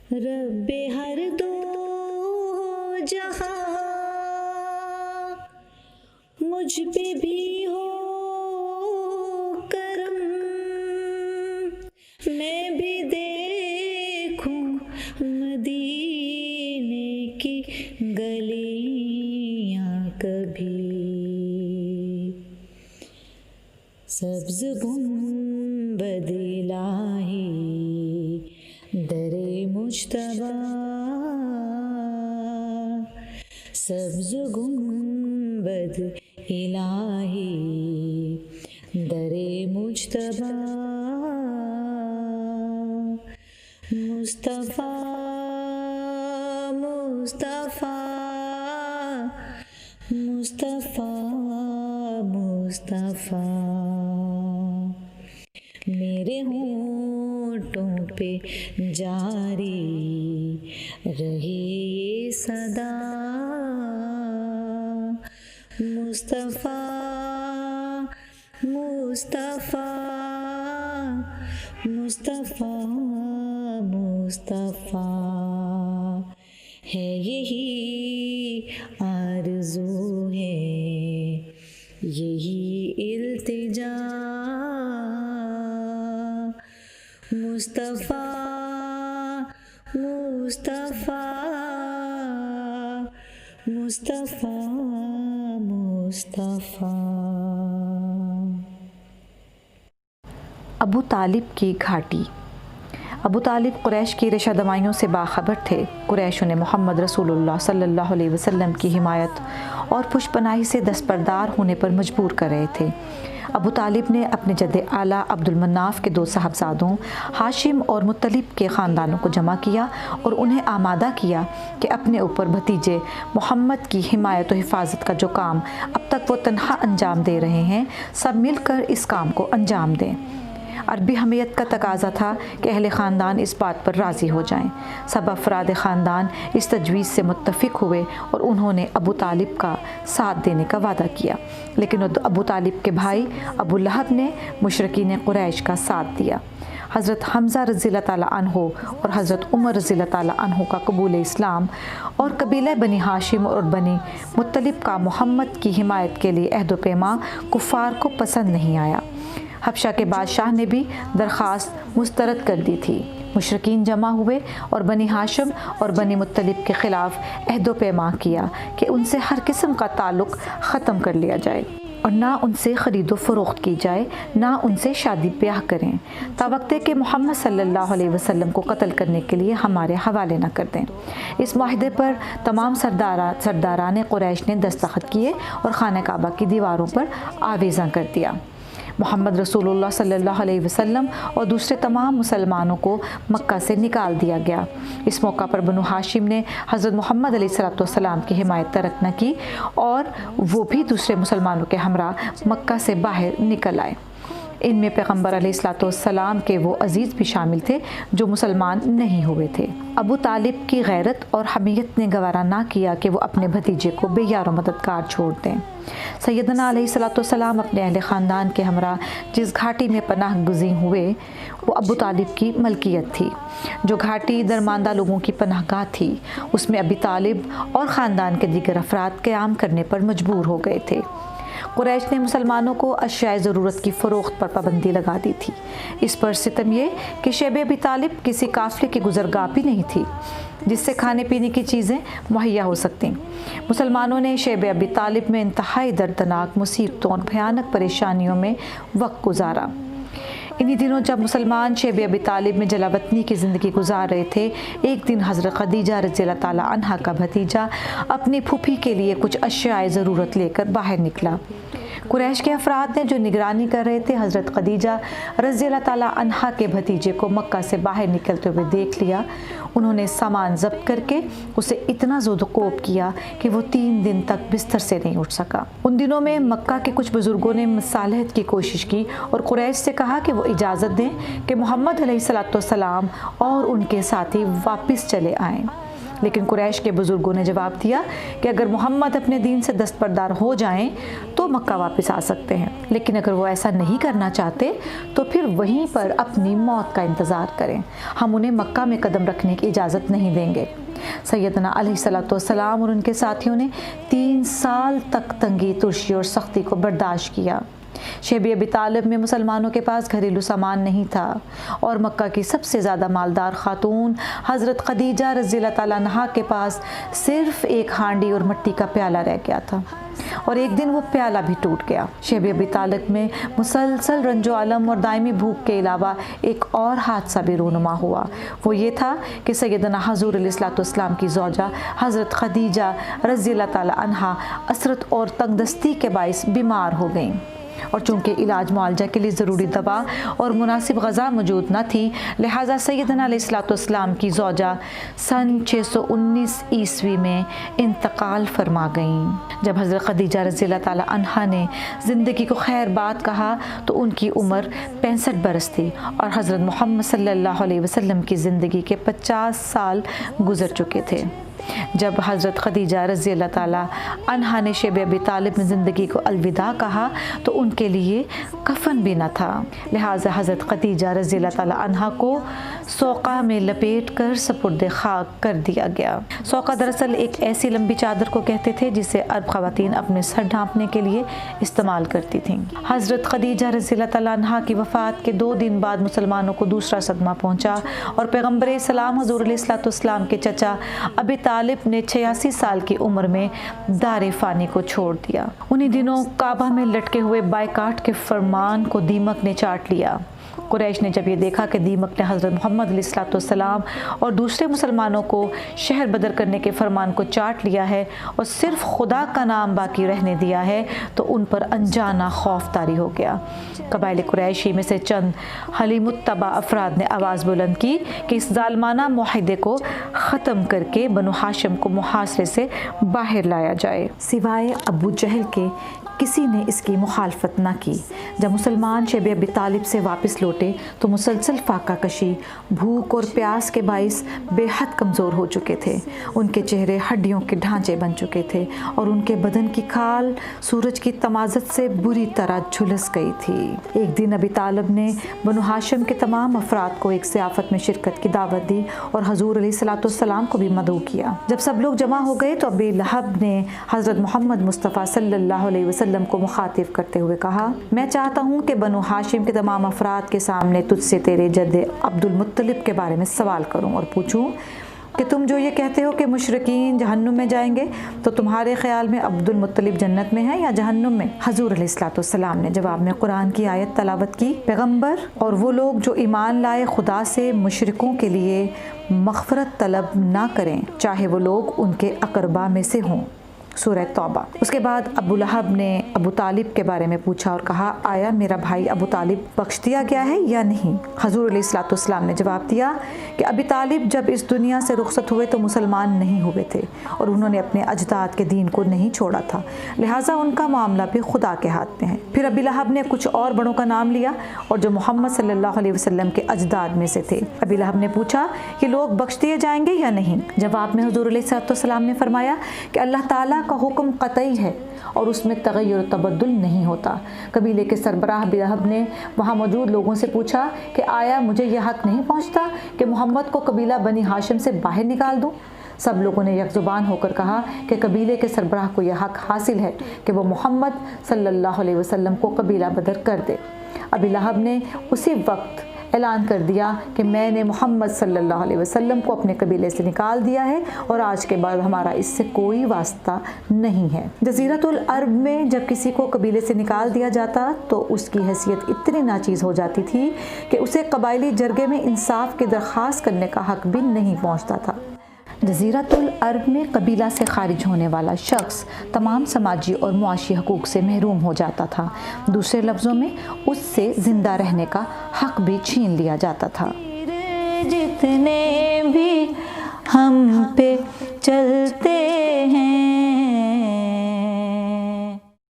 رب ہر دو جہاں مجھ پہ بھی ہو کرم، میں بھی دیکھوں مدینے کی گلیاں کبھی، سبز گنبد الہی در مجتبی، سبز گنبد الہی در مجتبی، مصطفیٰ مصطفیٰ مصطفیٰ مصطفیٰ، میرے ہونٹوں پہ جاری رہے یہ صدا، مصطفیٰ مصطفیٰ مصطفیٰ مصطفیٰ، ہے یہی آرزو ہے یہی التجا، مصطفیٰ مصطفیٰ مصطفیٰ مصطفیٰ۔ ابو طالب کی گھاٹی۔ ابو طالب قریش کی ریشہ دمائیوں سے باخبر تھے۔ قریش انہیں محمد رسول اللہ صلی اللہ علیہ وسلم کی حمایت اور پشپناہی سے دستبردار ہونے پر مجبور کر رہے تھے۔ ابو طالب نے اپنے جد اعلیٰ عبد المناف کے 2 صاحبزادوں ہاشم اور مطلب کے خاندانوں کو جمع کیا اور انہیں آمادہ کیا کہ اپنے اوپر بھتیجے محمد کی حمایت و حفاظت کا جو کام اب تک وہ تنہا انجام دے رہے ہیں، سب مل کر اس کام کو انجام دیں۔ عربی حمیت کا تقاضا تھا کہ اہل خاندان اس بات پر راضی ہو جائیں۔ سب افراد خاندان اس تجویز سے متفق ہوئے اور انہوں نے ابو طالب کا ساتھ دینے کا وعدہ کیا، لیکن ابو طالب کے بھائی ابو لہب نے مشرکین قریش کا ساتھ دیا۔ حضرت حمزہ رضی اللہ تعالیٰ عنہ اور حضرت عمر رضی اللہ تعالیٰ عنہ کا قبول اسلام اور قبیلہ بنی ہاشم اور بنی مطلب کا محمد کی حمایت کے لیے عہد و پیمان کفار کو پسند نہیں آیا۔ حبشہ کے بادشاہ نے بھی درخواست مسترد کر دی تھی۔ مشرکین جمع ہوئے اور بنی ہاشم اور بنی مطلب کے خلاف عہد و پیمان کیا کہ ان سے ہر قسم کا تعلق ختم کر لیا جائے اور نہ ان سے خرید و فروخت کی جائے، نہ ان سے شادی بیاہ کریں، تاوقتے کہ محمد صلی اللہ علیہ وسلم کو قتل کرنے کے لیے ہمارے حوالے نہ کر دیں۔ اس معاہدے پر تمام سرداران قریش نے دستخط کیے اور خانہ کعبہ کی دیواروں پر آویزاں کر دیا۔ محمد رسول اللہ صلی اللہ علیہ وسلم اور دوسرے تمام مسلمانوں کو مکہ سے نکال دیا گیا۔ اس موقع پر بنو ہاشم نے حضرت محمد علیہ السلام کی حمایت ترک نہ کی اور وہ بھی دوسرے مسلمانوں کے ہمراہ مکہ سے باہر نکل آئے۔ ان میں پیغمبر علیہ السلام کے وہ عزیز بھی شامل تھے جو مسلمان نہیں ہوئے تھے۔ ابو طالب کی غیرت اور حمیت نے گوارا نہ کیا کہ وہ اپنے بھتیجے کو بے یار و مددگار چھوڑ دیں۔ سیدنا علیہ السلام اپنے اہل خاندان کے ہمراہ جس گھاٹی میں پناہ گزین ہوئے وہ ابو طالب کی ملکیت تھی۔ جو گھاٹی درماندہ لوگوں کی پناہ گاہ تھی، اس میں ابی طالب اور خاندان کے دیگر افراد قیام کرنے پر مجبور ہو گئے تھے۔ قریش نے مسلمانوں کو اشیاء ضرورت کی فروخت پر پابندی لگا دی تھی۔ اس پر ستم یہ کہ شیب ابی طالب کسی قافلے کی گزرگاہ بھی نہیں تھی جس سے کھانے پینے کی چیزیں مہیا ہو سکتیں۔ مسلمانوں نے شیب ابی طالب میں انتہائی دردناک مصیبتوں اور بھیانک پریشانیوں میں وقت گزارا۔ انہی دنوں جب مسلمان شیب ابی طالب میں جلا وطنی کی زندگی گزار رہے تھے، ایک دن حضرت خدیجہ رضی اللہ تعالیٰ عنہا کا بھتیجا اپنی پھوپھی کے لیے کچھ اشیاء ضرورت لے کر باہر نکلا۔ قریش کے افراد نے جو نگرانی کر رہے تھے حضرت خدیجہ رضی اللہ تعالیٰ عنہا کے بھتیجے کو مکہ سے باہر نکلتے ہوئے دیکھ لیا۔ انہوں نے سامان ضبط کر کے اسے اتنا زود و کوب کیا کہ وہ 3 دن تک بستر سے نہیں اٹھ سکا۔ ان دنوں میں مکہ کے کچھ بزرگوں نے مصالحت کی کوشش کی اور قریش سے کہا کہ وہ اجازت دیں کہ محمد علیہ السلام اور ان کے ساتھی واپس چلے آئیں۔ لیکن قریش کے بزرگوں نے جواب دیا کہ اگر محمد اپنے دین سے دستبردار ہو جائیں تو مکہ واپس آ سکتے ہیں، لیکن اگر وہ ایسا نہیں کرنا چاہتے تو پھر وہیں پر اپنی موت کا انتظار کریں، ہم انہیں مکہ میں قدم رکھنے کی اجازت نہیں دیں گے۔ سیدنا علیہ الصلوۃ والسلام اور ان کے ساتھیوں نے 3 سال تک تنگی، ترشی اور سختی کو برداشت کیا۔ شیب ابی طالب میں مسلمانوں کے پاس گھریلو سامان نہیں تھا اور مکہ کی سب سے زیادہ مالدار خاتون حضرت خدیجہ رضی اللہ تعالیٰ عنہا کے پاس صرف ایک ہانڈی اور مٹی کا پیالہ رہ گیا تھا، اور ایک دن وہ پیالہ بھی ٹوٹ گیا۔ شیب ابی طالب میں مسلسل رنج و علم اور دائمی بھوک کے علاوہ ایک اور حادثہ بھی رونما ہوا، وہ یہ تھا کہ سیدنا حضور علیہ الصلوۃ والسلام کی زوجہ حضرت خدیجہ رضی اللہ تعالیٰ عنہا اسرت اور تنگ دستی کے باعث بیمار ہو گئیں، اور چونکہ علاج معالجہ کے لیے ضروری دوا اور مناسب غذا موجود نہ تھی، لہٰذا سیدنا علیہ الصلوۃ والسلام کی زوجہ سن 619 عیسوی میں انتقال فرما گئیں۔ جب حضرت خدیجہ رضی اللہ تعالیٰ عنہا نے زندگی کو خیر بات کہا تو ان کی عمر 65 برس تھی، اور حضرت محمد صلی اللہ علیہ وسلم کی زندگی کے 50 سال گزر چکے تھے۔ جب حضرت خدیجہ رضی اللہ تعالیٰ عنہا نے شیب ابی طالب میں زندگی کو الوداع کہا تو ان کے لیے کفن بھی نہ تھا، لہٰذا حضرت خدیجہ رضی اللہ تعالیٰ عنہا کو سوقہ میں لپیٹ کر سپرد خاک کر دیا گیا۔ سوقہ دراصل ایک ایسی لمبی چادر کو کہتے تھے جسے عرب خواتین اپنے سر ڈھانپنے کے لیے استعمال کرتی تھیں۔ حضرت خدیجہ رضی اللہ تعالیٰ عنہا کی وفات کے 2 دن بعد مسلمانوں کو دوسرا صدمہ پہنچا، اور پیغمبر اسلام حضور علیہ الصلوۃ والسلام کے چچا ابی طالب نے 86 سال کی عمر میں دار فانی کو چھوڑ دیا۔ انہی دنوں کعبہ میں لٹکے ہوئے بائیکاٹ کے فرمان کو دیمک نے چاٹ لیا۔ قریش نے جب یہ دیکھا کہ دیمک نے حضرت محمد علیہ الصلوۃ والسلام اور دوسرے مسلمانوں کو شہر بدر کرنے کے فرمان کو چاٹ لیا ہے اور صرف خدا کا نام باقی رہنے دیا ہے، تو ان پر انجانا خوف طاری ہو گیا۔ قبائل قریشی میں سے چند حلیم الطبع افراد نے آواز بلند کی کہ اس ظالمانہ معاہدے کو ختم کر کے بنو ہاشم کو محاصرے سے باہر لایا جائے۔ سوائے ابو جہل کے کسی نے اس کی مخالفت نہ کی۔ جب مسلمان شیب ابی طالب سے واپس لوٹے تو مسلسل فاقہ کشی، بھوک اور پیاس کے باعث بے حد کمزور ہو چکے تھے۔ ان کے چہرے ہڈیوں کے ڈھانچے بن چکے تھے اور ان کے بدن کی کھال سورج کی تمازت سے بری طرح جھلس گئی تھی۔ ایک دن ابی طالب نے بنو ہاشم کے تمام افراد کو ایک ضیافت میں شرکت کی دعوت دی اور حضور علیہ الصلوۃ والسلام کو بھی مدعو کیا۔ جب سب لوگ جمع ہو گئے تو ابی لہب نے حضرت محمد مصطفیٰ صلی اللہ علیہ وسلم کو مخاطب کرتے ہوئے کہا، میں چاہتا ہوں کہ بنو ہاشم کے تمام افراد کے سامنے تجھ سے تیرے جد عبد المطلب کے بارے میں سوال کروں اور پوچھوں کہ تم جو یہ کہتے ہو کہ مشرکین جہنم میں جائیں گے، تو تمہارے خیال میں عبد المطلب جنت میں ہے یا جہنم میں؟ حضور علیہ الصلوۃ والسلام نے جواب میں قرآن کی آیت تلاوت کی، پیغمبر اور وہ لوگ جو ایمان لائے خدا سے مشرکوں کے لیے مغفرت طلب نہ کریں، چاہے وہ لوگ ان کے اقربا میں سے ہوں۔ سورہ توبہ۔ اس کے بعد ابو لہب نے ابو طالب کے بارے میں پوچھا اور کہا، آیا میرا بھائی ابو طالب بخش دیا گیا ہے یا نہیں؟ حضور علیہ الصلوۃ والسلام نے جواب دیا کہ ابی طالب جب اس دنیا سے رخصت ہوئے تو مسلمان نہیں ہوئے تھے اور انہوں نے اپنے اجداد کے دین کو نہیں چھوڑا تھا، لہٰذا ان کا معاملہ بھی خدا کے ہاتھ میں ہے۔ پھر ابی لہب نے کچھ اور بڑوں کا نام لیا اور جو محمد صلی اللہ علیہ وسلم کے اجداد میں سے تھے۔ ابی لہب نے پوچھا، یہ لوگ بخش دیے جائیں گے یا نہیں؟ جواب میں حضور علیہ الصلوۃ والسلام نے فرمایا کہ اللہ تعالیٰ کا حکم قطعی ہے اور اس میں تغیر و تبدل نہیں ہوتا۔ قبیلے کے سربراہ ابی لہب نے وہاں موجود لوگوں سے پوچھا کہ آیا مجھے یہ حق نہیں پہنچتا کہ محمد کو قبیلہ بنی ہاشم سے باہر نکال دوں؟ سب لوگوں نے یک زبان ہو کر کہا کہ قبیلے کے سربراہ کو یہ حق حاصل ہے کہ وہ محمد صلی اللہ علیہ وسلم کو قبیلہ بدر کر دے۔ ابی لہب نے اسی وقت اعلان کر دیا کہ میں نے محمد صلی اللہ علیہ وسلم کو اپنے قبیلے سے نکال دیا ہے اور آج کے بعد ہمارا اس سے کوئی واسطہ نہیں ہے۔ جزیرۃ العرب میں جب کسی کو قبیلے سے نکال دیا جاتا تو اس کی حیثیت اتنی ناچیز ہو جاتی تھی کہ اسے قبائلی جرگے میں انصاف کی درخواست کرنے کا حق بھی نہیں پہنچتا تھا۔ جزیرۃ العرب میں قبیلہ سے خارج ہونے والا شخص تمام سماجی اور معاشی حقوق سے محروم ہو جاتا تھا، دوسرے لفظوں میں اس سے زندہ رہنے کا حق بھی چھین لیا جاتا تھا۔ جتنے بھی ہم پہ چلتے ہیں